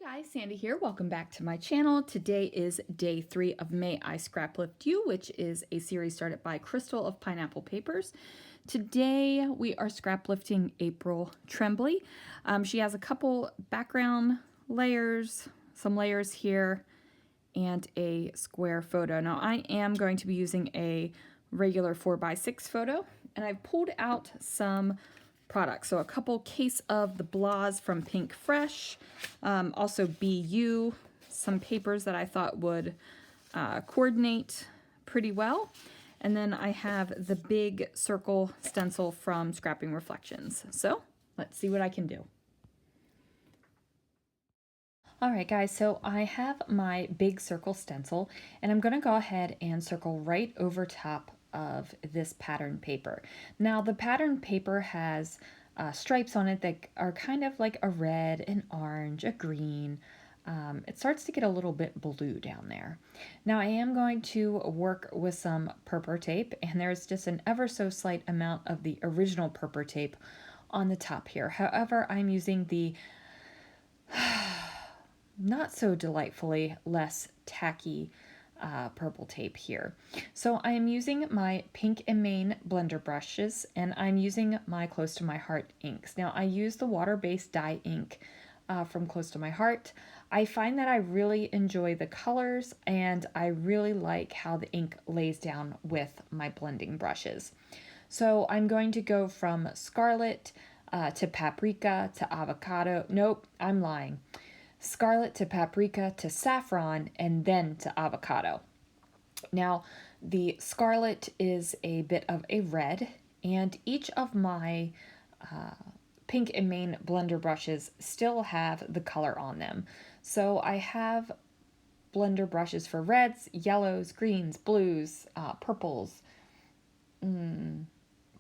Guys, Sandy here. Welcome back to my channel. Today is day 3 of May I Scraplift You, which is a series started by Crystal of Pineapple Papers. Today we are scraplifting April Tremblay. She has a couple background layers, some layers here, and a square photo. Now I am going to be using a regular 4x6 photo, and I've pulled out some products. So a couple case of the Blahs from Pink Fresh, also BU, some papers that I thought would coordinate pretty well. And then I have the big circle stencil from Scrapping Reflections. So let's see what I can do. All right, guys, so I have my big circle stencil, and I'm going to go ahead and circle right over top of this pattern paper. Now, the pattern paper has stripes on it that are kind of like a red, an orange, a green. It starts to get a little bit blue down there. Now, I am going to work with some purple tape, and there's just an ever so slight amount of the original purple tape on the top here. However, I'm using the not so delightfully less tacky purple tape here. So I am using my Pink and Main blender brushes, and I'm using my Close to My Heart inks. Now I use the water-based dye ink from Close to My Heart. I find that I really enjoy the colors, and I really like how the ink lays down with my blending brushes. So I'm going to go from Scarlet to Paprika to Avocado. Nope, I'm lying. Scarlet to Paprika to Saffron, and then to Avocado. Now, the Scarlet is a bit of a red, and each of my Pink and Main blender brushes still have the color on them. So I have blender brushes for reds, yellows, greens, blues, purples,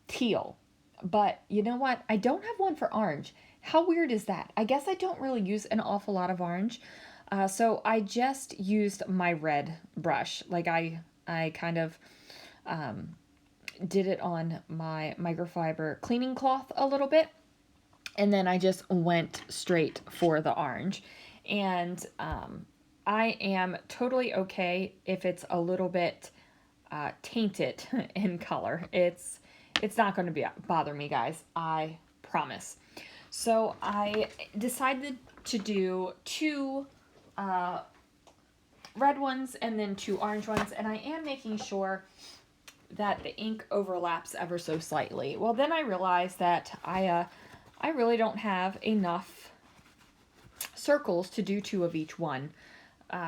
teal. But you know what? I don't have one for orange. How weird is that? I guess I don't really use an awful lot of orange. So I just used my red brush. Like I kind of did it on my microfiber cleaning cloth a little bit. And then I just went straight for the orange. And I am totally okay if it's a little bit tainted in color. It's not going to bother me, guys. I promise. So I decided to do 2 red ones and then 2 orange ones, and I am making sure that the ink overlaps ever so slightly. Well, then I realized that I really don't have enough circles to do 2 of each one.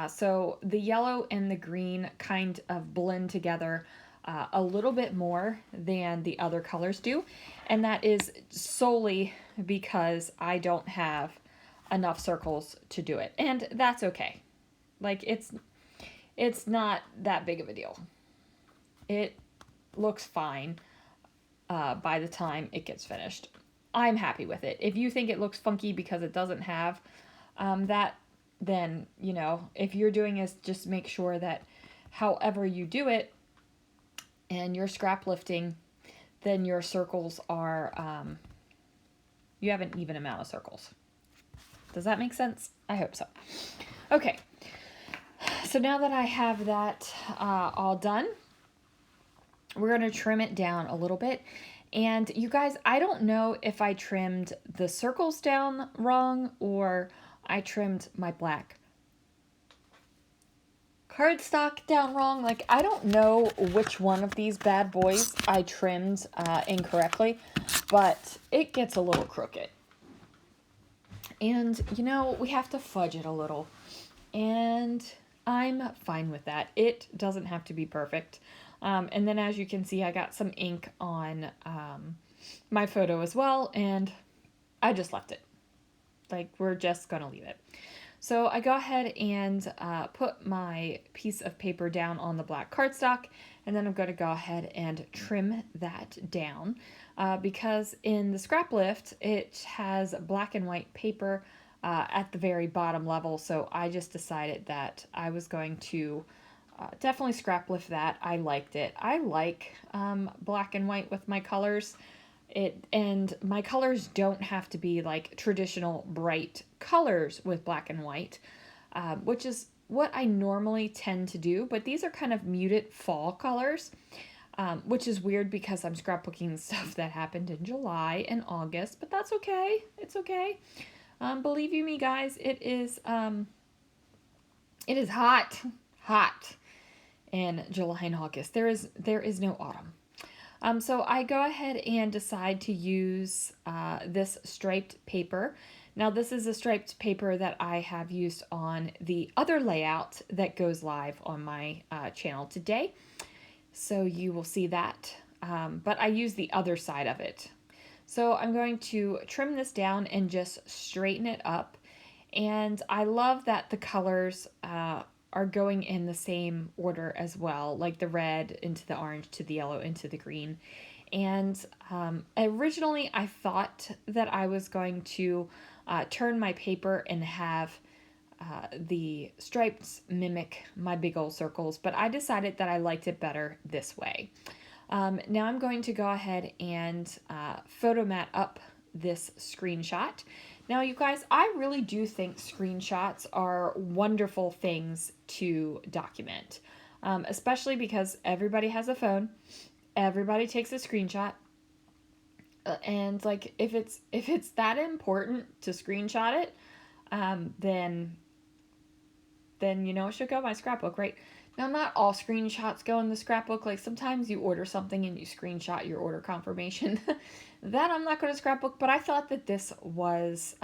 So the yellow and the green kind of blend together a little bit more than the other colors do, and that is solely because I don't have enough circles to do it, and that's okay. Like it's not that big of a deal. It looks fine by the time it gets finished. I'm happy with it. If you think it looks funky because it doesn't have that, then you know, if you're doing is just make sure that however you do it and you're scrap lifting, then your circles are, you have an even amount of circles. Does that make sense? I hope so. Okay, so now that I have that all done, we're going to trim it down a little bit. And you guys, I don't know if I trimmed the circles down wrong or I trimmed my black cardstock down wrong. Like, I don't know which one of these bad boys I trimmed incorrectly, but it gets a little crooked. And, you know, we have to fudge it a little. And I'm fine with that. It doesn't have to be perfect. And then as you can see, I got some ink on my photo as well, and I just left it. Like, we're just going to leave it. So I go ahead and put my piece of paper down on the black cardstock, and then I'm going to go ahead and trim that down because in the Scraplift, it has black and white paper at the very bottom level, so I just decided that I was going to definitely Scraplift that. I liked it. I like black and white with my colors. And my colors don't have to be like traditional bright colors with black and white, which is what I normally tend to do, but these are kind of muted fall colors, which is weird because I'm scrapbooking stuff that happened in July and August, but that's okay. It's okay. Believe you me, guys, it is hot in July and August. There is no autumn. So I go ahead and decide to use this striped paper. Now this is a striped paper that I have used on the other layout that goes live on my channel today. So you will see that, but I use the other side of it. So I'm going to trim this down and just straighten it up. And I love that the colors are going in the same order as well, like the red into the orange to the yellow into the green. And originally I thought that I was going to turn my paper and have the stripes mimic my big old circles, but I decided that I liked it better this way. Now I'm going to go ahead and photo mat up this screenshot. Now, you guys, I really do think screenshots are wonderful things to document, especially because everybody has a phone, everybody takes a screenshot, and like if it's that important to screenshot it, then you know it should go in my scrapbook, right? Now, not all screenshots go in the scrapbook. Like sometimes you order something and you screenshot your order confirmation. That I'm not going to scrapbook, but I thought that this was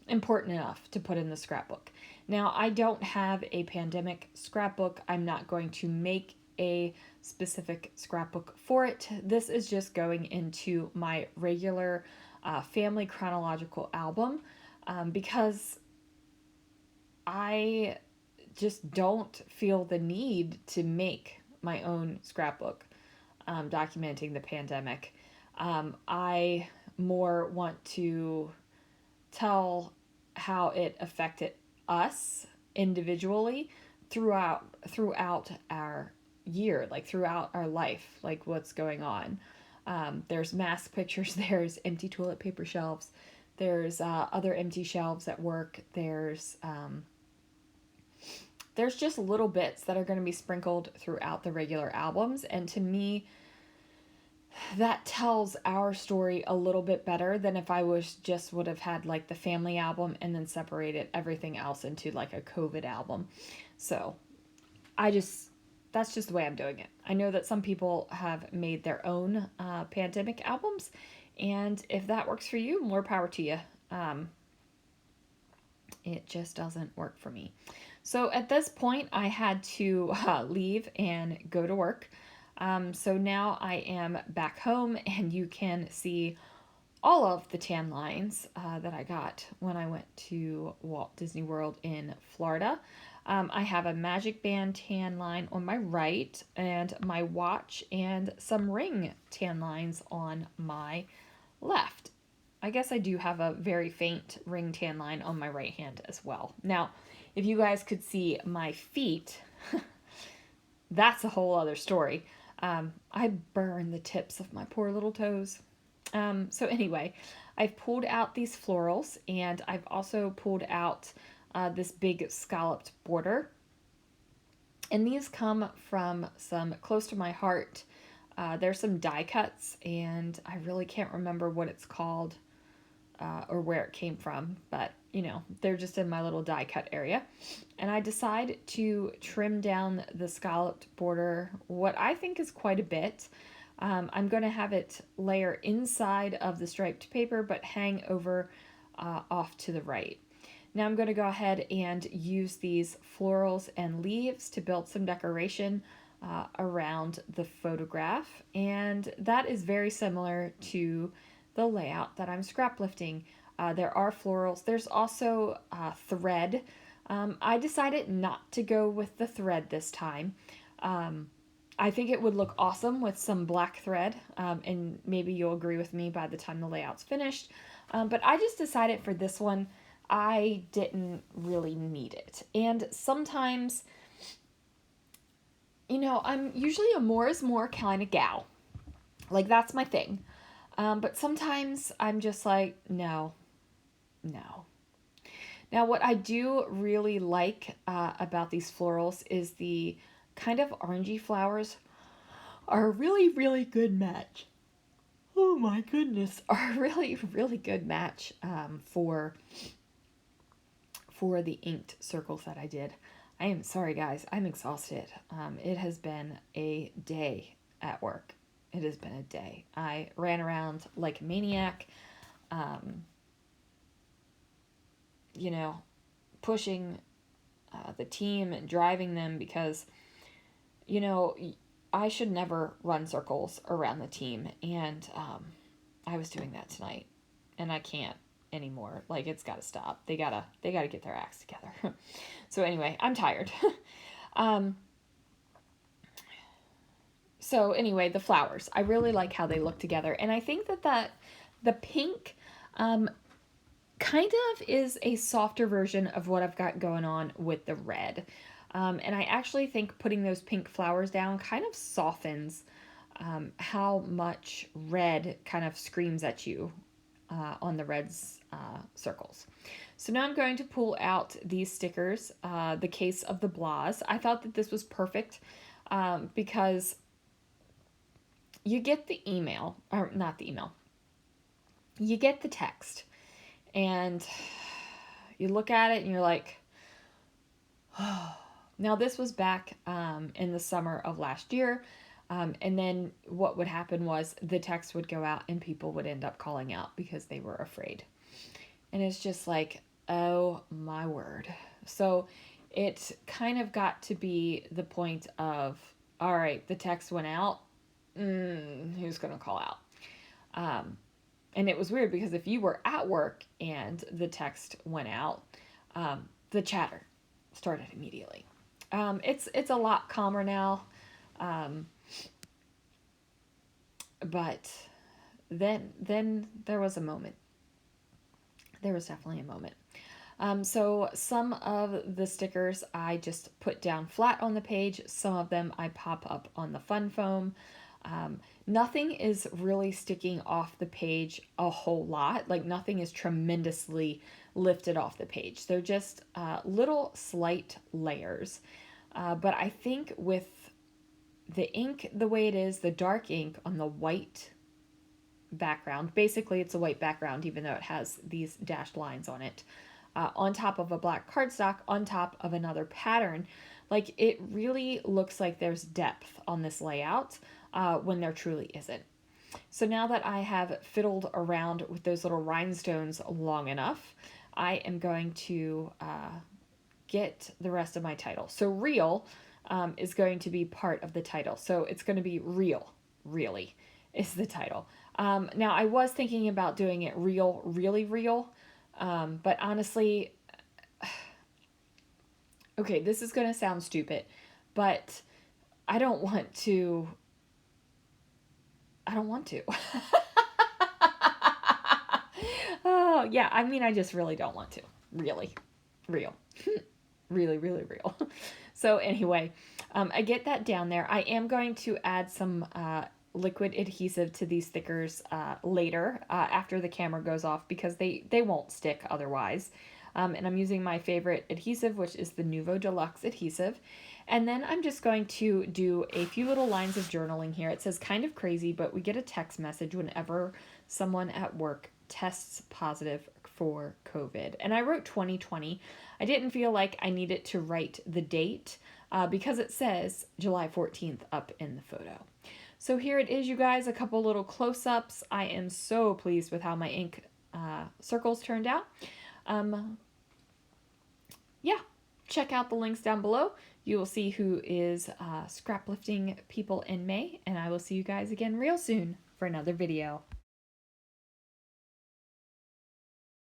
important enough to put in the scrapbook. Now, I don't have a pandemic scrapbook. I'm not going to make a specific scrapbook for it. This is just going into my regular family chronological album because I just don't feel the need to make my own scrapbook documenting the pandemic. I more want to tell how it affected us individually throughout our year, like throughout our life, like what's going on. There's mask pictures, there's empty toilet paper shelves, there's other empty shelves at work, there's just little bits that are going to be sprinkled throughout the regular albums. And to me, that tells our story a little bit better than if I would have had like the family album and then separated everything else into like a COVID album. So that's just the way I'm doing it. I know that some people have made their own pandemic albums, and if that works for you, more power to you. It just doesn't work for me. So at this point, I had to leave and go to work. So now I am back home, and you can see all of the tan lines that I got when I went to Walt Disney World in Florida. I have a Magic Band tan line on my right, and my watch and some ring tan lines on my left. I guess I do have a very faint ring tan line on my right hand as well. Now, if you guys could see my feet, that's a whole other story. I burn the tips of my poor little toes. So anyway, I've pulled out these florals, and I've also pulled out this big scalloped border. And these come from some close to my heart. There's some die cuts, and I really can't remember what it's called or where it came from, but you know, they're just in my little die cut area. And I decide to trim down the scalloped border, what I think is quite a bit. I'm going to have it layer inside of the striped paper, but hang over off to the right. Now I'm going to go ahead and use these florals and leaves to build some decoration around the photograph. And that is very similar to the layout that I'm scrap lifting. There are florals. There's also thread. I decided not to go with the thread this time. I think it would look awesome with some black thread, and maybe you'll agree with me by the time the layout's finished. But I just decided for this one, I didn't really need it. And sometimes, you know, I'm usually a more is more kind of gal. Like, that's my thing. But sometimes I'm just like, no. Now, what I do really like about these florals is the kind of orangey flowers are a really, really good match. Oh my goodness, are a really, really good match for the inked circles that I did. I am sorry, guys. I'm exhausted. It has been a day at work. It has been a day. I ran around like a maniac, you know, pushing the team and driving them because, you know, I should never run circles around the team. And I was doing that tonight, and I can't anymore. Like, it's got to stop. They gotta get their acts together. So anyway, I'm tired. So anyway, the flowers. I really like how they look together, and I think that the pink kind of is a softer version of what I've got going on with the red. And I actually think putting those pink flowers down kind of softens how much red kind of screams at you on the red's circles. So now I'm going to pull out these stickers, the case of the blahs. I thought that this was perfect because you get the email, or not the email, you get the text, and you look at it and you're like, oh. Now this was back in the summer of last year. And then what would happen was the text would go out and people would end up calling out because they were afraid. And it's just like, oh my word. So it kind of got to be the point of, all right, the text went out. Who's going to call out? And it was weird because if you were at work and the text went out, the chatter started immediately. It's a lot calmer now. But then there was a moment. There was definitely a moment. So some of the stickers I just put down flat on the page. Some of them I pop up on the fun foam. Nothing is really sticking off the page a whole lot. Like, nothing is tremendously lifted off the page. They're just little slight layers. But I think with the ink the way it is, the dark ink on the white background, basically it's a white background even though it has these dashed lines on it, on top of a black cardstock, on top of another pattern, like, it really looks like there's depth on this layout when there truly isn't. So now that I have fiddled around with those little rhinestones long enough, I am going to get the rest of my title. So real is going to be part of the title. So it's going to be real, really, is the title. Now, I was thinking about doing it real, really real, but honestly, okay, this is going to sound stupid, but I don't want to. Oh, yeah, I mean, I just really don't want to. Really, real. Really, really real. So anyway, I get that down there. I am going to add some liquid adhesive to these stickers later after the camera goes off because they won't stick otherwise. And I'm using my favorite adhesive, which is the Nuvo Deluxe adhesive. And then I'm just going to do a few little lines of journaling here. It says kind of crazy, but we get a text message whenever someone at work tests positive for COVID. And I wrote 2020. I didn't feel like I needed to write the date because it says July 14th up in the photo. So here it is, you guys, a couple little close-ups. I am so pleased with how my ink circles turned out. Yeah, check out the links down below. You will see who is scrap lifting people in May, and I will see you guys again real soon for another video.